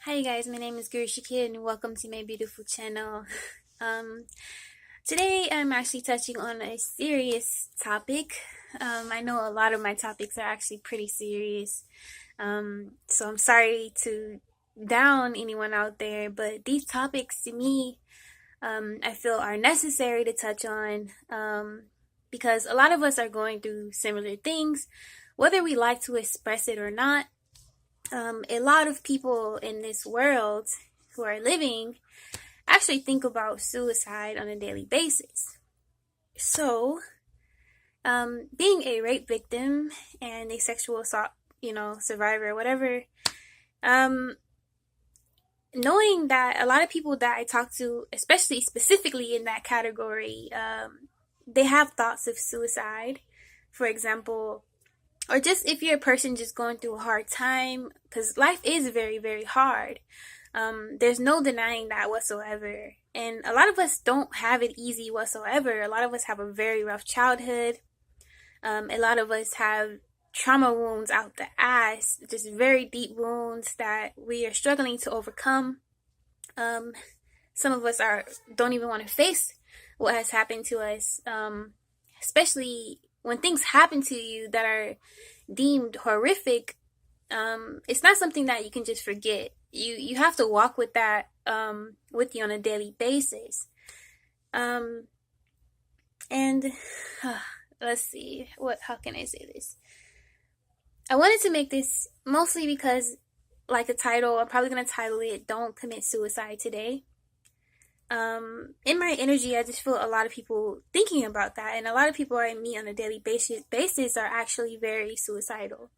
Hi you guys, my name is Guru Shakir and welcome to my beautiful channel. Um, Today I'm actually touching on a serious topic. I know a lot of my topics are actually pretty serious. So I'm sorry to down anyone out there, but these topics to me, I feel are necessary to touch on because a lot of us are going through similar things, whether we like to express it or not. A lot of people in this world who are living actually think about suicide on a daily basis. So, being a rape victim and a sexual assault, survivor, whatever, um, knowing that a lot of people that I talk to, especially specifically in that category, they have thoughts of suicide. For example, or just if you're a person just going through a hard time, because life is very, very hard. There's no denying that whatsoever. And a lot of us don't have it easy whatsoever. A lot of us have a very rough childhood. A lot of us have trauma wounds out the ass, just very deep wounds that we are struggling to overcome. Um, some of us don't even want to face what has happened to us, especially when things happen to you that are deemed horrific. It's not something that you can just forget. You have to walk with that with you on a daily basis. Um, and let's see, how can I say this? I wanted to make this mostly because, like the title, I'm probably gonna title it "Don't Commit Suicide Today." In my energy, I just feel a lot of people thinking about that, and a lot of people I meet on a daily basis are actually very suicidal.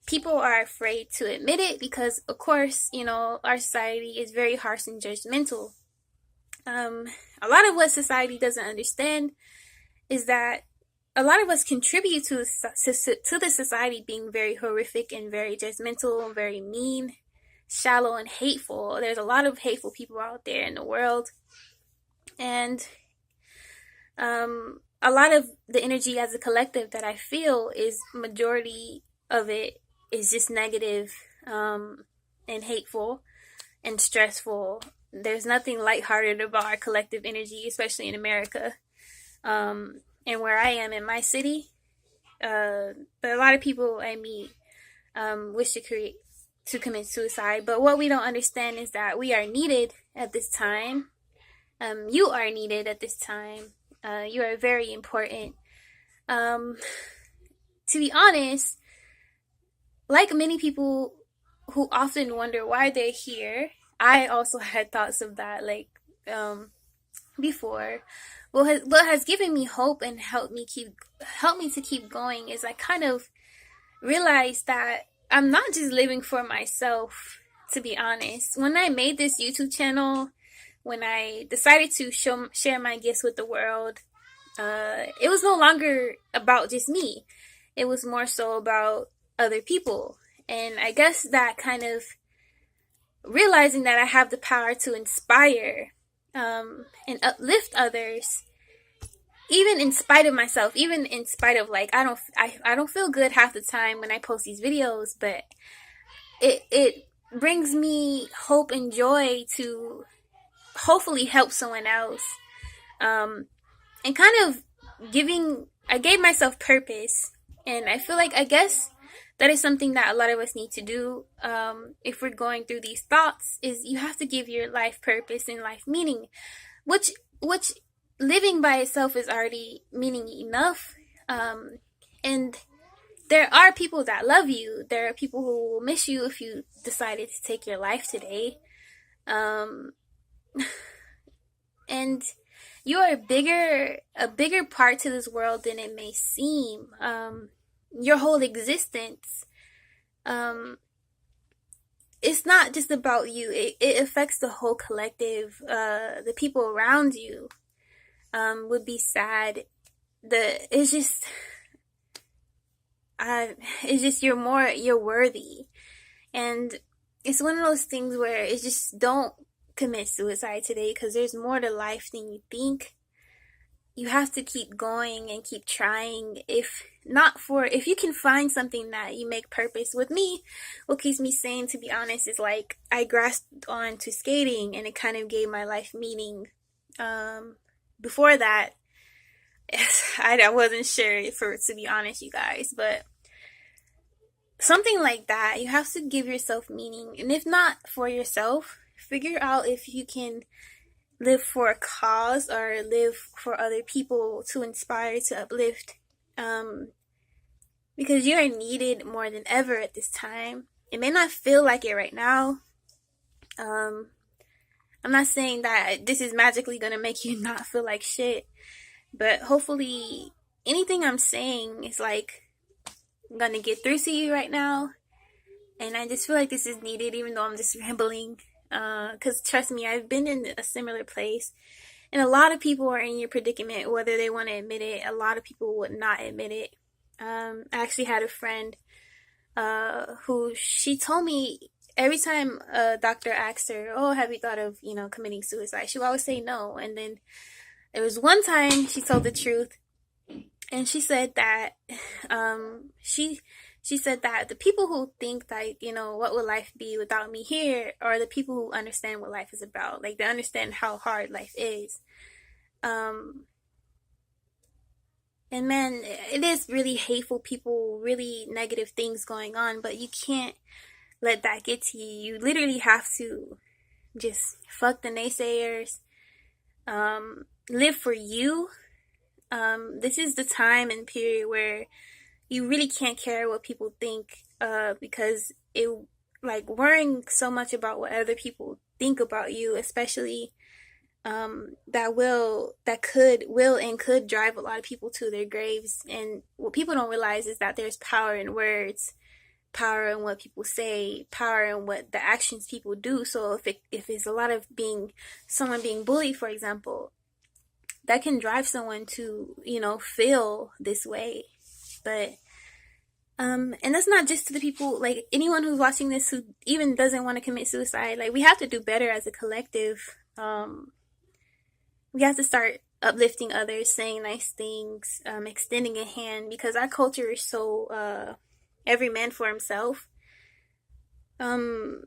People are afraid to admit it because, of course, our society is very harsh and judgmental. Um, a lot of what society doesn't understand is that a lot of us contribute to the society being very horrific and very judgmental, very mean, shallow, and hateful. There's a lot of hateful people out there in the world, and a lot of the energy as a collective that I feel is majority of it is just negative, and hateful and stressful. There's nothing lighthearted about our collective energy, especially in America, and where I am in my city. But a lot of people I meet wish to commit suicide. But what we don't understand is that we are needed at this time. You are needed at this time. You are very important. Um, to be honest, like many people who often wonder why they're here, I also had thoughts of that, like, before. What has given me hope and helped me to keep going is I kind of realized that I'm not just living for myself. To be honest, when I made this YouTube channel, when I decided to share my gifts with the world, it was no longer about just me. It was more so about other people. And I guess that kind of realizing that I have the power to inspire, and uplift others, even in spite of myself, even in spite of, like, I don't feel good half the time when I post these videos, but it brings me hope and joy to hopefully help someone else. And kind of I gave myself purpose. And I feel like, I guess, that is something that a lot of us need to do, if we're going through these thoughts, is you have to give your life purpose and life meaning, which living by itself is already meaning enough. And there are people that love you. There are people who will miss you if you decided to take your life today. Um, and you are a bigger part to this world than it may seem. Your whole existence, um, it's not just about you. It affects the whole collective. The people around you, would be sad. It's just, you're worthy. And it's one of those things where it's just, don't commit suicide today, because there's more to life than you think. you have to keep going and keep trying. If you can find something that you make purpose. With me, what keeps me sane, to be honest, is like I grasped on to skating and it kind of gave my life meaning. Before that, I wasn't sure, to be honest, you guys, but something like that, you have to give yourself meaning. And if not for yourself, figure out if you can live for a cause or live for other people, to inspire, to uplift. Um, because you are needed more than ever at this time. It may not feel like it right now. Um, I'm not saying that this is magically gonna make you not feel like shit, but hopefully anything I'm saying is like gonna get through to you right now. And I just feel like this is needed, even though I'm just rambling. Because trust me, I've been in a similar place. And a lot of people are in your predicament, whether they want to admit it. A lot of people would not admit it. I actually had a friend who she told me every time a doctor asked her, "Oh, have you thought of, committing suicide?" She would always say no. And then there was one time she told the truth, and she said that she said that the people who think that, what would life be without me here, are the people who understand what life is about. Like, they understand how hard life is. Um, and man, it is really hateful people, really negative things going on, but you can't let that get to you. You literally have to just fuck the naysayers. Live for you. This is the time and period where you really can't care what people think, because it, like, worrying so much about what other people think about you, especially, that could drive a lot of people to their graves. And what people don't realize is that there's power in words, power in what people say, power in what the actions people do. So if it's a lot of someone being bullied, for example, that can drive someone to, feel this way. But and that's not just to the people, like anyone who's watching this who even doesn't want to commit suicide. Like, we have to do better as a collective. We have to start uplifting others, saying nice things, extending a hand, because our culture is so every man for himself. And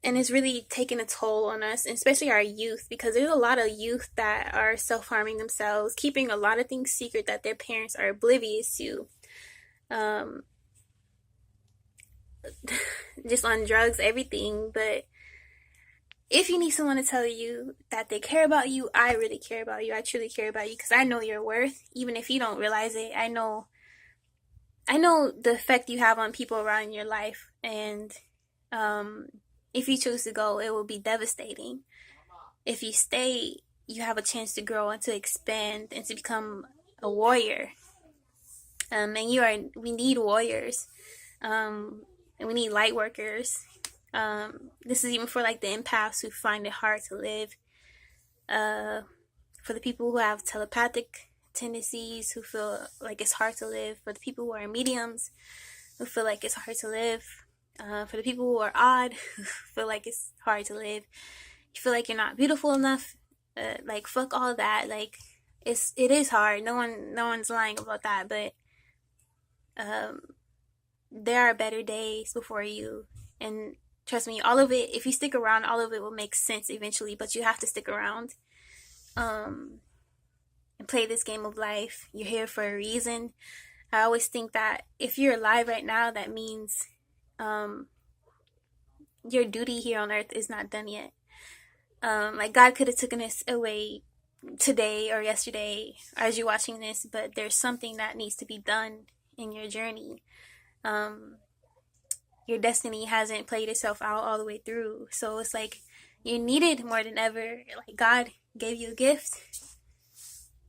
it's really taking a toll on us, especially our youth, because there's a lot of youth that are self-harming themselves, keeping a lot of things secret that their parents are oblivious to. Just on drugs, everything. But if you need someone to tell you that they care about you, I really care about you. I truly care about you, because I know your worth, even if you don't realize it. I know the effect you have on people around your life, and if you choose to go, it will be devastating. If you stay, you have a chance to grow and to expand and to become a warrior. And we need warriors. And we need light workers. This is even for like the empaths who find it hard to live. For the people who have telepathic tendencies, who feel like it's hard to live. For the people who are mediums, who feel like it's hard to live. For the people who are odd, who feel like it's hard to live. You feel like you're not beautiful enough. Like, fuck all that. Like, it is hard. No one's lying about that. But there are better days before you, and trust me, all of it, if you stick around, all of it will make sense eventually. But you have to stick around, and play this game of life. You're here for a reason. I always think that if you're alive right now, that means your duty here on earth is not done yet. Like, God could have taken us away today or yesterday as you're watching this, but there's something that needs to be done in your journey. Your destiny hasn't played itself out all the way through, so it's like you're needed more than ever. Like, God gave you a gift,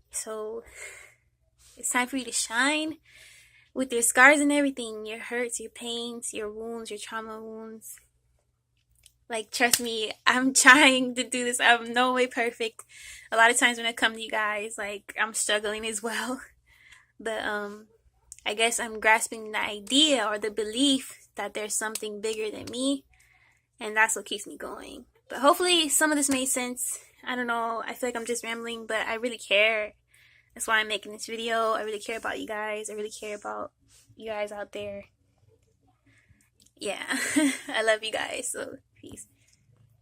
so it's time for you to shine with your scars and everything, your hurts, your pains, your wounds, your trauma wounds. Like, trust me, I'm trying to do this. I'm no way perfect. A lot of times when I come to you guys, like, I'm struggling as well. But I guess I'm grasping the idea or the belief that there's something bigger than me, and that's what keeps me going. But hopefully some of this made sense. I don't know, I feel like I'm just rambling, but I really care. That's why I'm making this video. I really care about you guys. I really care about you guys out there. Yeah, I love you guys. So peace.